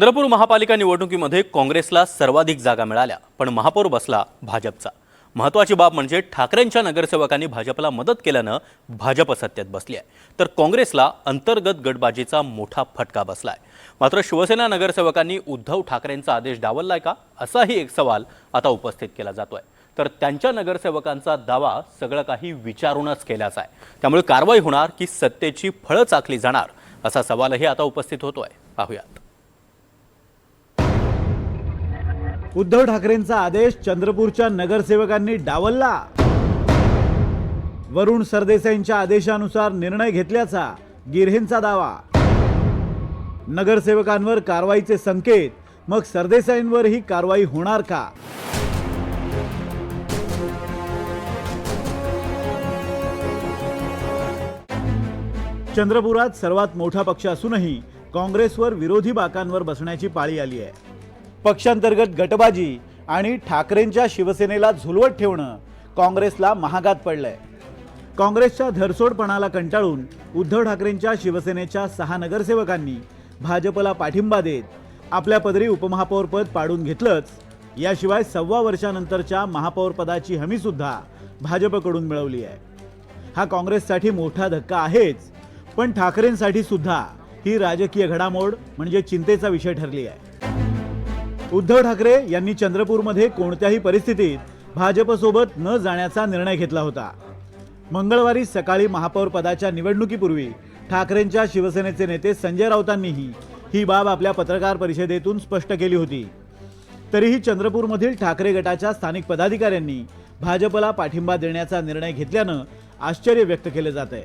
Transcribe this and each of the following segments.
चंद्रपूर महापालिका निवडणुकीमध्ये काँग्रेसला सर्वाधिक जागा मिळाल्या, पण महापौर बसला भाजपचा। महत्त्वाची बाब म्हणजे ठाकरेंच्या नगरसेवकांनी भाजपला मदत केल्यानं भाजप सत्तेत बसली आहे, तर काँग्रेसला अंतर्गत गटबाजीचा मोठा फटका बसलाय। मात्र शिवसेना नगरसेवकांनी उद्धव ठाकरेंचा आदेश डावललाय का, असाही एक सवाल आता उपस्थित केला जातोय। तर त्यांच्या नगरसेवकांचा दावा सगळं काही विचारूनच केल्याचा आहे, त्यामुळे कारवाई होणार की सत्तेची फळं चाखली जाणार, असा सवालही आता उपस्थित होतोय। पाहूयात। उद्धव ठाकरेंचा आदेश चंद्रपूरच्या नगरसेवकांनी डावलला। वरुण सरदेसाईंच्या आदेशानुसार निर्णय घेतल्याचा गिऱ्हेंचा दावा। नगरसेवकांवर कारवाईचे संकेत, मग सरदेसाईंवर ही कारवाई होणार का? चंद्रपुरात सर्वात मोठा पक्ष असूनही काँग्रेसवर विरोधी बाकांवर बसण्याची पाळी आली आहे। पक्षांतर्गत गटबाजी आणि ठाकरेंच्या शिवसेनेला झुलवत ठेवणं काँग्रेसला महागात पडलंय। काँग्रेसच्या धरसोडपणाला कंटाळून उद्धव ठाकरेंच्या शिवसेनेच्या 6 नगरसेवकांनी भाजपला पाठिंबा देत आपल्या पदरी उपमहापौरपद पाडून घेतलंच। याशिवाय 1.25 वर्षानंतरच्या महापौर पदाची हमी सुद्धा भाजपकडून मिळवली आहे। हा काँग्रेससाठी मोठा धक्का आहेच, पण ठाकरेंसाठी सुद्धा ही राजकीय घडामोड म्हणजे चिंतेचा विषय ठरली आहे। उद्धव ठाकरे यांनी चंद्रपूरमध्ये कोणत्याही परिस्थितीत भाजपसोबत न जाण्याचा निर्णय घेतला होता। मंगळवारी सकाळी महापौर पदाच्या निवडणुकीपूर्वी ठाकरेंच्या शिवसेनेचे नेते संजय राऊतांनीही ही बाब आपल्या पत्रकार परिषदेतून स्पष्ट केली होती। तरीही चंद्रपूरमधील ठाकरे गटाच्या स्थानिक पदाधिकाऱ्यांनी भाजपला पाठिंबा देण्याचा निर्णय घेतल्यानं आश्चर्य व्यक्त केले जात आहे।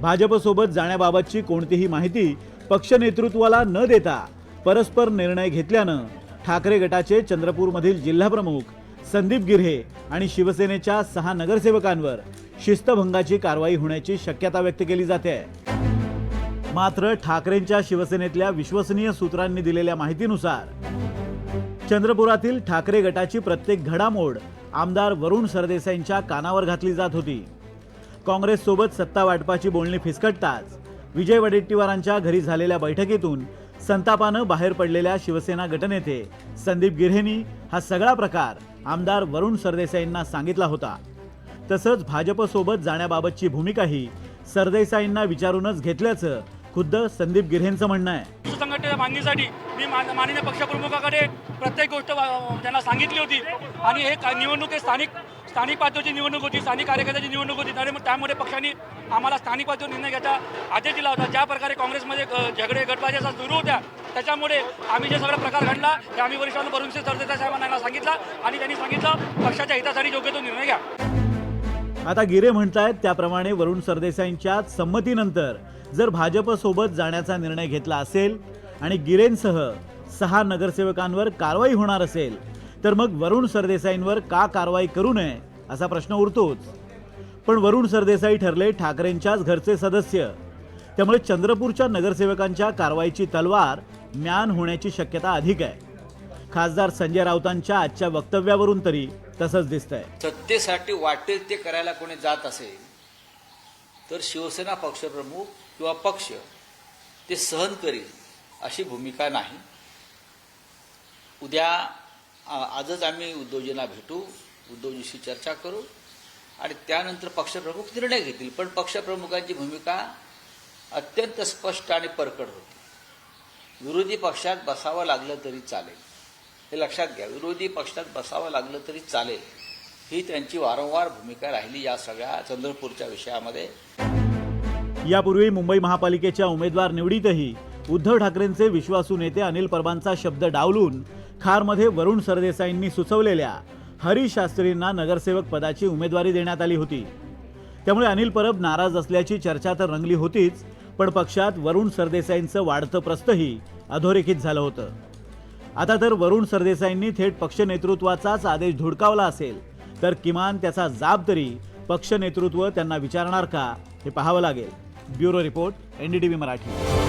भाजपसोबत जाण्याबाबतची कोणतीही माहिती पक्ष नेतृत्वाला न देता परस्पर निर्णय घेतल्यानं ठाकरे गटाचे चंद्रपूरमधील जिल्हाप्रमुख संदीप गिऱ्हे आणि शिवसेनेच्या 6 नगरसेवकांवर शिस्तभंगाची कारवाई होण्याची शक्यता व्यक्त केली जाते आहे। मात्र ठाकरेंच्या शिवसेनेतल्या विश्वसनीय सूत्रांनी दिलेल्या माहितीनुसार चंद्रपुरातील ठाकरे गटाची प्रत्येक घडामोड आमदार वरुण सरदेसाईंच्या कानावर घातली जात होती। काँग्रेससोबत सत्ता वाटपाची बोलणी फिसकटताच विजय वडेट्टीवारांच्या घरी झालेल्या बैठकीतून संतापानं बाहेर पडलेल्या शिवसेना गटनेते संदीप गिऱ्हेंनी हा सगळा प्रकार आमदार वरुण सरदेसाईंना सांगितला होता। तसंच भाजपसोबत जाण्याबाबतची भूमिकाही सरदेसाईंना विचारूनच घेतल्याचं खुद्द संदीप गिऱ्हेंचं म्हणणं आहे। सुसंघटित मागणीसाठी मी माननीय पक्षप्रमुखाकडे प्रत्येक गोष्ट त्यांना सांगितली होती आणि हे निवडणूक स्थानिक पातळीची निवडणूक होती, स्थानिक कार्यकर्त्याची निवडणूक होती। त्यामुळे पक्षांनी आम्हाला स्थानिक पातळीवर निर्णय घ्यायचा आदेश दिला होता। ज्या प्रकारे काँग्रेसमध्ये झगडे गटबाजी सुरू होत्या, त्याच्यामुळे आम्ही जे सगळा प्रकार घडला ते आम्ही वरिष्ठांना वरुण सरदेसाई साहेबांना सांगितलं आणि त्यांनी सांगितलं पक्षाच्या हितासाठी योग्य तो निर्णय घ्या। आता गिरे म्हणतायत त्याप्रमाणे वरुण सरदेसाईंच्या संमतीनंतर जर भाजपसोबत जाण्याचा निर्णय घेतला असेल आणि गिरेंसह 6 नगरसेवकांवर कारवाई होणार असेल, तर मग वरुण सरदेसाईंवर का कारवाई करू नये असा प्रश्न उरतोच। पण वरुण सरदेसाई ठरले ठाकरेंच्याच घरचे सदस्य, त्यामुळे चंद्रपूरच्या नगरसेवकांच्या कारवाईची तलवार म्यान होण्याची शक्यता अधिक आहे। खासदार संजय राऊतांच्या आजच्या वक्तव्यावरून तरी तसंच दिसतंय। सत्तेसाठी वाटेल ते करायला कोणी जात असेल तर शिवसेना पक्षप्रमुख किंवा पक्ष ते सहन करील अशी भूमिका नाही। उद्या आजच आम्ही उद्धवजींना भेटू, उद्धवजीशी चर्चा करू आणि त्यानंतर पक्षप्रमुख निर्णय घेतील। पण पक्षप्रमुखांची भूमिका अत्यंत स्पष्ट आणि परखड होती। विरोधी पक्षात बसावं लागलं तरी चालेल, हे लक्षात घ्या। विरोधी पक्षात बसावं लागलं तरी चालेल ही त्यांची वारंवार भूमिका राहिली या सगळ्या चंद्रपूरच्या विषयामध्ये। यापूर्वी मुंबई महापालिकेच्या उमेदवार निवडीतही उद्धव ठाकरेंचे विश्वासू नेते अनिल परबांचा शब्द डावलून खारमध्ये वरुण सरदेसाईंनी सुचवलेल्या हरीश शास्त्रींना नगरसेवक पदाची उमेदवारी देण्यात आली होती। त्यामुळे अनिल परब नाराज असल्याची चर्चा तर रंगली होतीच, पण पक्षात वरुण सरदेसाईंचं वाढतं प्रस्तही अधोरेखित झालं होतं। आता तर वरुण सरदेसाईंनी थेट पक्ष नेतृत्वाचाच आदेश धुडकावला असेल, तर किमान त्याचा जाब तरी पक्ष नेतृत्व त्यांना विचारणार का हे पाहावं लागेल। Bureau report, NDTV Marathi.